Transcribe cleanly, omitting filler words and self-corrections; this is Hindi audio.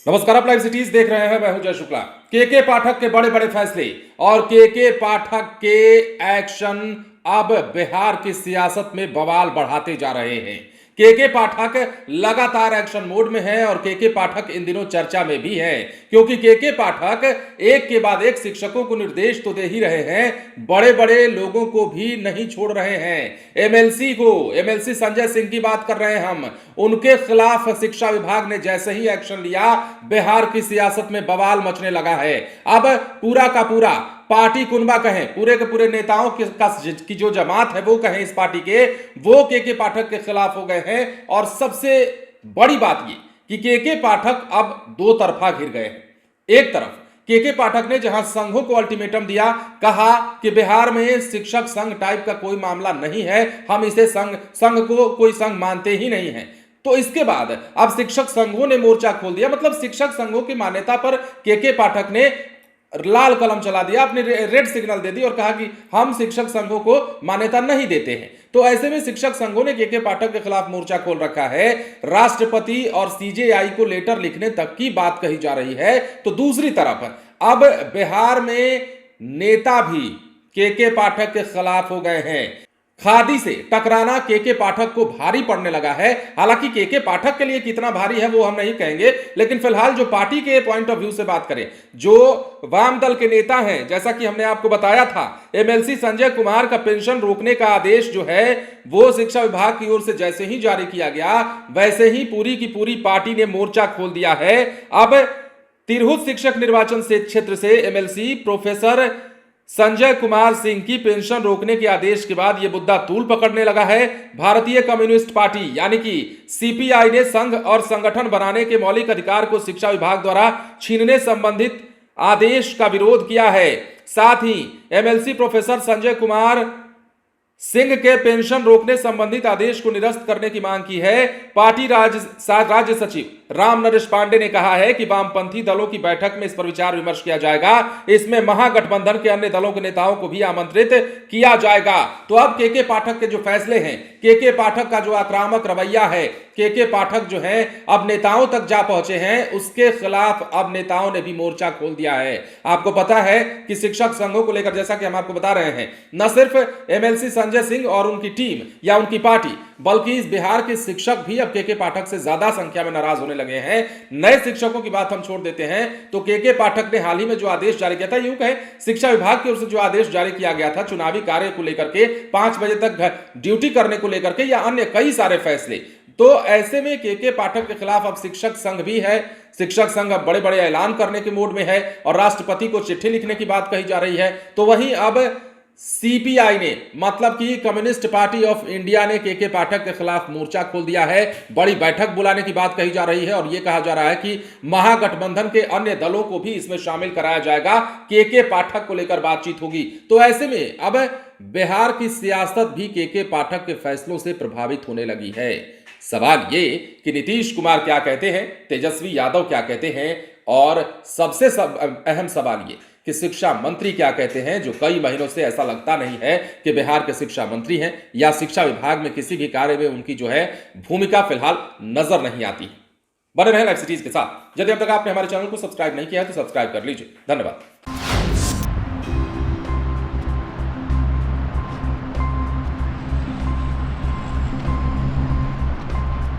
नमस्कार, आप लाइव सिटीज देख रहे हैं। मैं हूं जय शुक्ला। के पाठक के बड़े बड़े फैसले और के पाठक के एक्शन अब बिहार की सियासत में बवाल बढ़ाते जा रहे हैं। के पाठक लगातार एक्शन मोड में है और के पाठक इन दिनों चर्चा में भी है, क्योंकि के पाठक एक के बाद एक शिक्षकों को निर्देश तो दे ही रहे हैं, बड़े बड़े लोगों को भी नहीं छोड़ रहे हैं। एमएलसी संजय सिंह की बात कर रहे हैं हम, उनके खिलाफ शिक्षा विभाग ने जैसे ही एक्शन लिया, बिहार की सियासत में बवाल मचने लगा है। अब पूरा का पूरा पार्टी कुनबा कहें, पूरे के पूरे नेताओं की जो जमात है वो कहें इस पार्टी के, वो के पाठक के खिलाफ हो गए हैं। और सबसे बड़ी बात ये कि के पाठक अब दो तरफा घिर गए हैं। एक तरफ के पाठक ने जहां संघों को अल्टीमेटम दिया, कहा कि बिहार में शिक्षक संघ टाइप का कोई मामला नहीं है, हम इसे संघ को कोई संघ मानते ही नहीं है। तो इसके बाद अब शिक्षक संघों ने मोर्चा खोल दिया, मतलब शिक्षक संघों की मान्यता पर के पाठक ने लाल कलम चला दिया, अपने रेड सिग्नल दे दी और कहा कि हम शिक्षक संघों को मान्यता नहीं देते हैं। तो ऐसे में शिक्षक संघों ने के पाठक के खिलाफ मोर्चा खोल रखा है। राष्ट्रपति और सीजेआई को लेटर लिखने तक की बात कही जा रही है। तो दूसरी तरफ अब बिहार में नेता भी के पाठक के खिलाफ हो गए हैं। खादी से टकराना के पाठक को भारी पड़ने लगा है। हालांकि के पाठक के लिए कितना भारी है वो हम नहीं कहेंगे, लेकिन फिलहाल जो पार्टी के पॉइंट ऑफ व्यू से बात करें, जो वाम दल के नेता हैं, जैसा कि हमने आपको बताया था, एमएलसी संजय कुमार का पेंशन रोकने का आदेश जो है वो शिक्षा विभाग की ओर से जैसे ही जारी किया गया, वैसे ही पूरी की पूरी पार्टी ने मोर्चा खोल दिया है। अब तिरहुत शिक्षक निर्वाचन से क्षेत्र से एमएलसी प्रोफेसर संजय कुमार सिंह की पेंशन रोकने के आदेश के बाद यह मुद्दा तूल पकड़ने लगा है। भारतीय कम्युनिस्ट पार्टी यानी कि सीपीआई ने संघ और संगठन बनाने के मौलिक अधिकार को शिक्षा विभाग द्वारा छीनने संबंधित आदेश का विरोध किया है। साथ ही एमएलसी प्रोफेसर संजय कुमार सिंह के पेंशन रोकने संबंधित आदेश को निरस्त करने की मांग की है। पार्टी राज्य सचिव राम नरेश पांडे ने कहा है कि वामपंथी दलों की बैठक में इस पर विचार विमर्श किया जाएगा। इसमें महागठबंधन के अन्य दलों के नेताओं को भी आमंत्रित किया जाएगा। तो अब के पाठक के जो फैसले हैं, के पाठक का जो आक्रामक रवैया है, के पाठक जो है अब नेताओं तक जा पहुंचे हैं, उसके खिलाफ अब नेताओं ने भी मोर्चा खोल दिया है। आपको पता है कि शिक्षक संघों को लेकर, जैसा कि हम आपको बता रहे हैं, न सिर्फ एमएलसी संजय सिंह और उनकी टीम या उनकी पार्टी, बल्कि इस बिहार के शिक्षक भी अब के पाठक से ज्यादा संख्या में नाराज होने लगे हैं। नए शिक्षकों की बात हम छोड़ देते हैं तो के पाठक ने हाल ही में जो आदेश जारी किया था, यूं कहें शिक्षा विभाग की ओर से जो आदेश जारी किया गया था चुनावी कार्य को लेकर के, 5 बजे तक ड्यूटी करने को लेकर के, या अन्य कई सारे फैसले, तो ऐसे में के पाठक के खिलाफ अब शिक्षक संघ भी है। शिक्षक संघ अब बड़े बड़े ऐलान करने के मूड में है और राष्ट्रपति को चिट्ठी लिखने की बात कही जा रही है। तो वहीं अब सीपीआई ने, मतलब कि कम्युनिस्ट पार्टी ऑफ इंडिया ने के पाठक के खिलाफ मोर्चा खोल दिया है। बड़ी बैठक बुलाने की बात कही जा रही है और यह कहा जा रहा है कि महागठबंधन के अन्य दलों को भी इसमें शामिल कराया जाएगा, के पाठक को लेकर बातचीत होगी। तो ऐसे में अब बिहार की सियासत भी के पाठक के फैसलों से प्रभावित होने लगी है। सवाल ये कि नीतीश कुमार क्या कहते हैं, तेजस्वी यादव क्या कहते हैं, और सबसे अहम सवाल ये कि शिक्षा मंत्री क्या कहते हैं, जो कई महीनों से ऐसा लगता नहीं है कि बिहार के शिक्षा मंत्री हैं या शिक्षा विभाग में किसी भी कार्य में उनकी जो है भूमिका फिलहाल नजर नहीं आती। बने रहें लाइव सिटीज के साथ। यदि अब तक आपने हमारे चैनल को सब्सक्राइब नहीं किया है तो सब्सक्राइब कर लीजिए। धन्यवाद।